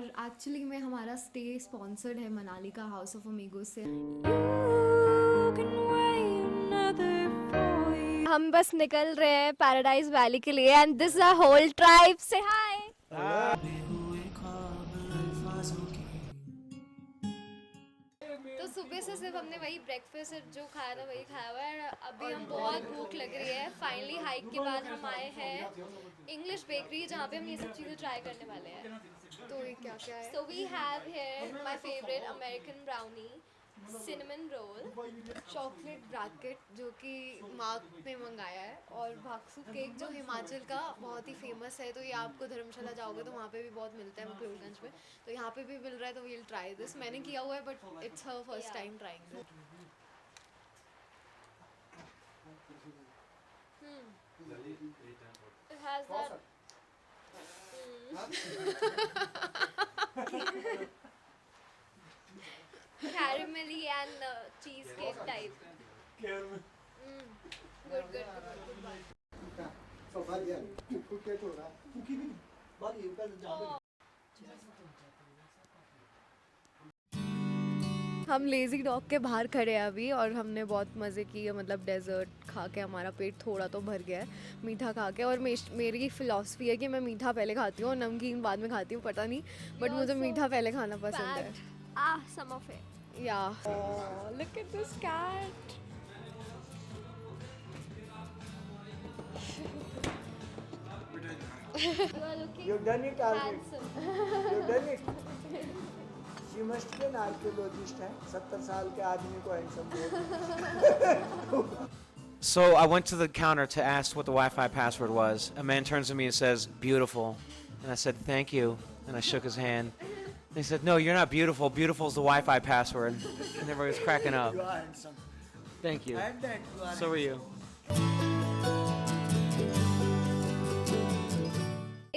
और एक्चुअली में हमारा स्टे स्पॉन्सर्ड है मनाली का हाउस ऑफ अमीगो से। हम बस निकल रहे हैं पैराडाइज वैली के लिए and this a whole tribe से हाय। तो सुबह से सिर्फ हमने वही ब्रेकफास्ट जो खाया था वही खाया हुआ है। अभी हम बहुत भूख लग रही है। फाइनली हाइक के बाद हम आए हैं इंग्लिश बेकरी जहाँ पे हम ये सब चीज़ें ट्राई करने वाले हैं। तो ये क्या क्या है? So we have here my favourite American brownie, cinnamon roll, chocolate bracket जो कि मार्क ने मंगाया है, और भाक्सू केक जो हिमाचल का बहुत ही फेमस है। तो ये आपको धर्मशाला जाओगे तो वहाँ पे भी बहुत मिलता है, मकलोडगंज में। तो यहाँ पे भी मिल रहा है, तो वील ट्राई दिस। मैंने किया हुआ है but it's her first time trying this. it has that caramelly and cheesecake type. Good, good, good, good, good. हम लेज़ी डॉग के बाहर खड़े हैं अभी, और हमने बहुत मज़े किए। मतलब डेजर्ट खा के हमारा पेट थोड़ा तो भर गया है, मीठा खा के। और मेरी फ़िलॉसफी है कि मैं मीठा पहले खाती हूँ और नमकीन बाद में खाती हूँ, पता नहीं, बट मुझे मीठा पहले खाना पसंद है। Some of it. या look at this cat. You are looking You've done it already. handsome. You've done it. She must be an archaeologist है 70 साल के आदमी को handsome बोल। So I went to the counter to ask what the Wi-Fi password was. A man turns to me and says, "Beautiful," and I said, "Thank you," and I shook his hand. And he said, "No, you're not beautiful. Beautiful is the Wi-Fi password." And everybody was cracking up. You are handsome. Thank you. And that you are. So are you.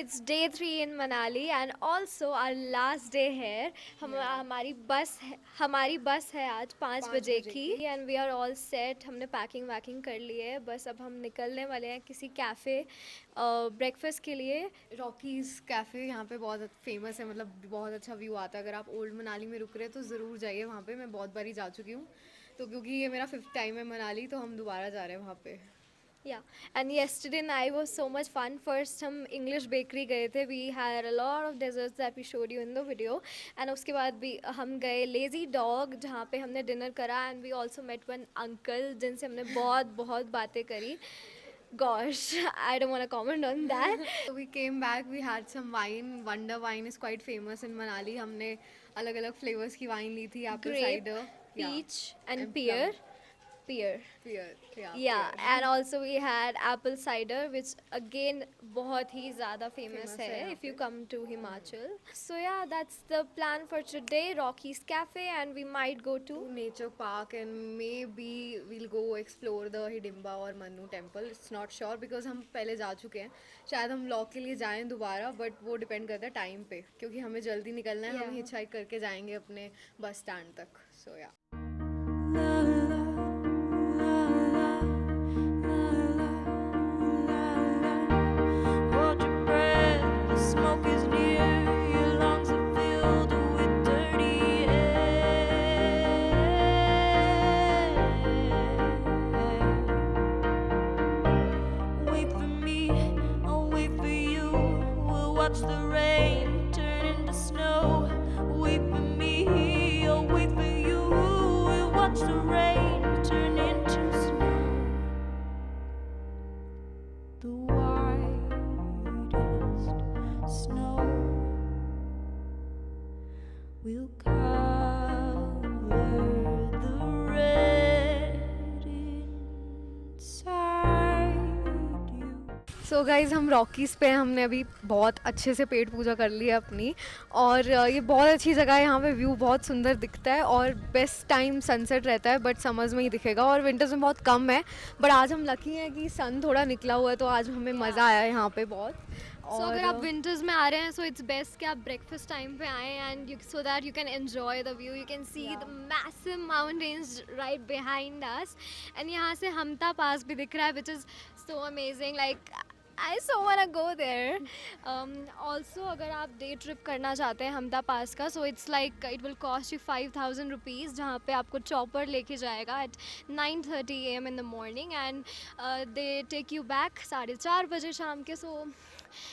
It's day 3 in Manali and also our last day here. हमारी बस है आज 5 बजे की and we are all set. हमने packing वैकिंग कर ली है, बस अब हम निकलने वाले हैं किसी कैफ़े ब्रेकफास्ट के लिए। रॉकीज़ कैफ़े यहाँ पे बहुत फेमस है, मतलब बहुत अच्छा व्यू आता है। अगर आप ओल्ड मनाली में रुक रहे हैं तो ज़रूर जाइए वहाँ पे। मैं बहुत बारी जा चुकी हूँ, तो क्योंकि ये मेरा 5th टाइम है मनाली, तो हम दोबारा जा रहे हैं वहाँ पे। Yeah, and yesterday night was so much fun. First हम English bakery गए थे. We had a lot of desserts that we showed you in the video. And उसके बाद भी हम गए Lazy Dog जहाँ पे हमने dinner करा, and we also met one uncle जिनसे हमने बहुत बहुत बातें करी. Gosh, I don't want to comment on that. So we came back, we had some wine. Wonder wine is quite famous in Manali. हमने अलग अलग फ्लेवर्स की वाइन ली थी, apple Grape, cider, peach, and and pear. plum. Pear. Pear, Yeah, pear. and also we had apple cider, which again बहुत ही ज़्यादा famous है है यहाँ if you come to Himachal. So yeah, that's the plan for today. Rocky's Cafe, and we might go to Nature park and maybe we'll go explore the Hidimba or Manu temple. It's not sure because हम पहले जा चुके हैं। शायद हम lock के लिए जाएं दोबारा, बट वो डिपेंड करता है टाइम पे, क्योंकि हमें जल्दी निकलना है। हम Yeah. हिचहाइक करके जाएंगे अपने बस स्टैंड तक। सो या Hold your breath, the smoke is near, your lungs are filled with dirty air. Wait for me, I'll wait for you. We'll watch the rain turn into snow. Wait for me, I'll wait for you. We'll watch the rain turn into snow. The whitest snow will cover the red inside you. So guys, हम Rockies पे हैं। हमने अभी बहुत अच्छे से पेट पूजा कर ली है अपनी, और ये बहुत अच्छी जगह है। यहाँ पे व्यू बहुत सुंदर दिखता है, और बेस्ट टाइम सनसेट रहता है, बट समर्स में ही दिखेगा, और विंटर्स में बहुत कम है। बट आज हम लकी हैं कि सन थोड़ा निकला हुआ है, तो आज हमें मज़ा आया है यहाँ पे बहुत। So अगर आप विंटर्स में आ रहे हैं, so it's best कि आप ब्रेकफास्ट टाइम पे आएँ and so that you can enjoy the view. You can see the massive mountains right behind us, and यहाँ से हमटा पास भी दिख रहा है, which is so amazing. Like I so wanna go there. Also, अगर आप डे ट्रिप करना चाहते हैं हमदा पास का, so it's like it will cost you 5,000 rupees, जहाँ पे आपको चॉपर लेके जाएगा at 9:30 AM in the morning and they take you back 4:30 बजे शाम के, so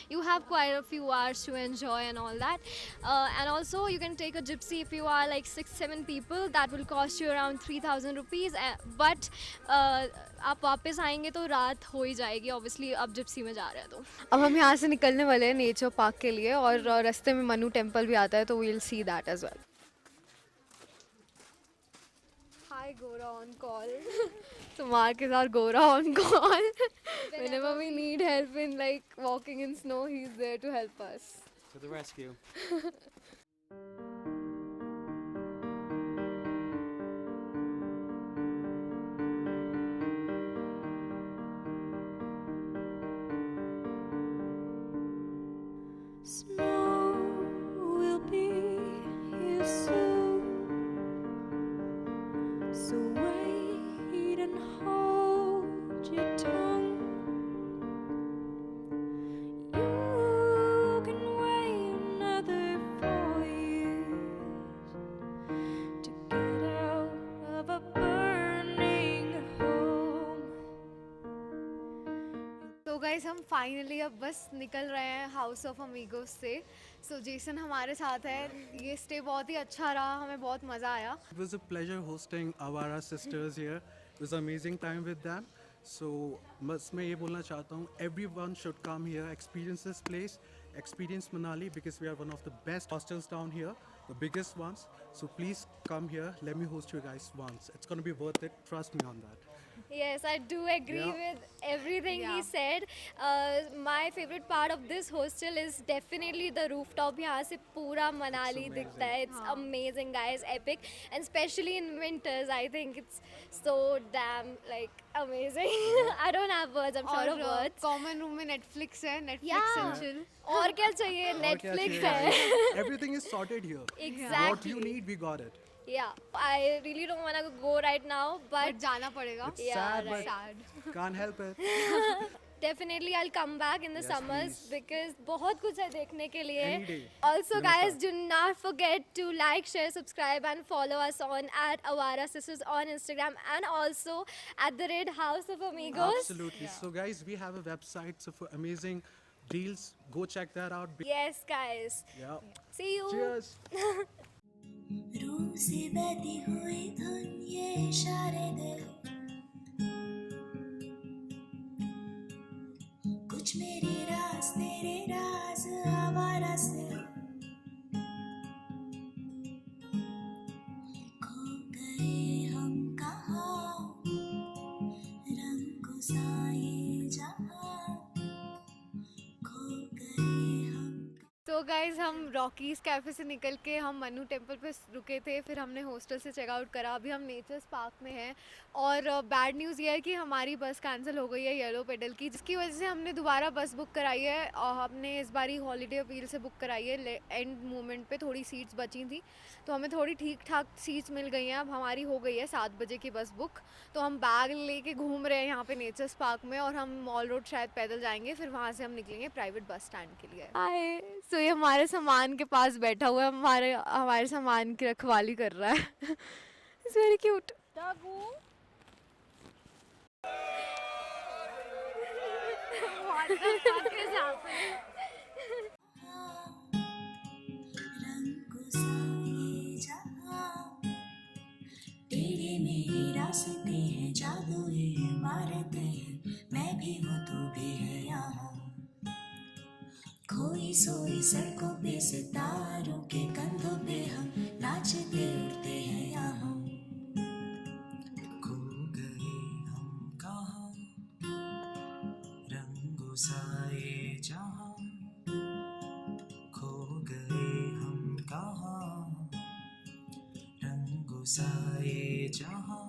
you have quite a few hours to enjoy and all that. And also you can take a gypsy if you are like 6-7 people, that will cost you around 3,000 rupees. But आप वापस आएंगे तो रात हो ही जाएगी obviously, अब Gypsy में जा रहे हैं तो. अब हम यहाँ से निकलने वाले हैं नेचर पार्क के लिए और रास्ते में मनु टेम्पल भी आता है तो we will see that as well. Hi Gora on call. So Mark is our Gora on call. Whenever we need help in like walking in snow, he's there to help us. To the rescue. Snow will be here soon, so wait and hold your tongue. You can wait another 4 years to get out of a burning home. तो guys हम finally अब बस निकल रहे हैं house of amigos से. सो Jason हमारे साथ है. ये स्टे बहुत ही अच्छा रहा, हमें बहुत मज़ा आया. It was a pleasure hosting Avara sisters here. It was an amazing time with them. So बस मैं ये बोलना चाहता हूँ, everyone should come here, experience this place, experience Manali, because we are one of the best hostels down here, the biggest ones. So please come here. Let me host you guys once. It's gonna be worth it. Trust me on that. Yes, I do agree Yeah. with everything he Yeah. said. My favorite part of this hostel is definitely the rooftop. यहाँ से पूरा मनाली दिखता है. It's amazing, guys, epic, and especially in winters, I think it's so damn like amazing. I don't have words. I'm short of और words. Common room में Netflix है. Netflix and chill. और क्या चाहिए? और क्या Netflix चाहिए? है. Everything is sorted here. What Exactly. you need, we got it. Yeah. I really don't wanna go right now, but but जाना पड़ेगा. It's Yeah, sad, right. but can't help it. definitely I'll come back in the Yes, summers please. because बहुत कुछ है देखने के लिए. Any day. Also, You're guys, welcome. do not forget to like, share, subscribe, and follow us on @Avara Sisters on Instagram and also @House of Amigos. Absolutely. So guys, we have a website, so for amazing deals, go check that out. Yes, guys. Yeah. See you. Cheers. रूह से बहती हुई धुन ये इशारे दे, कुछ मेरे राज तेरे राज आवारा से खो गए हम कहाँ, रंगों सा ये जहाँ खो गए हम. तो गाइज हम रॉकीज कैफ़े से निकल के हम मनु टेम्पल पे रुके थे. फिर हमने हॉस्टल से चेकआउट करा. अभी हम नेचर्स पार्क में हैं. और बैड न्यूज़ ये है कि हमारी बस कैंसिल हो गई है येलो पेडल की, जिसकी वजह से हमने दोबारा बस बुक कराई है. और हमने इस बारी हॉलीडे अपील से बुक कराई है. एंड मोमेंट पे थोड़ी सीट्स बची थी तो हमें थोड़ी ठीक ठाक सीट्स मिल गई हैं. अब हमारी हो गई है 7 बजे की बस बुक. तो हम बैग लेके घूम रहे हैं यहाँ पे नेचर्स पार्क में और हम मॉल रोड शायद पैदल जाएंगे. फिर वहाँ से हम निकलेंगे प्राइवेट बस स्टैंड के लिए. हाय. सो ये हमारे सामान के पास बैठा हुआ है. हमारे सामान की रखवाली कर रहा है. It's very cute. रंगों सा ये जहाँ, तेरे मेरे रास्ते हैं, जादू है इमारतें हैं, मैं भी हूँ तू भी है यहाँ. खोई सोई सड़कों पे सितारों के कंधों पे हम नाचते उड़ते हैं यहाँ. खो गए हम कहाँ, रंगों सा ये जहाँ खो गए हम कहाँ, रंगों सा ये जहाँ.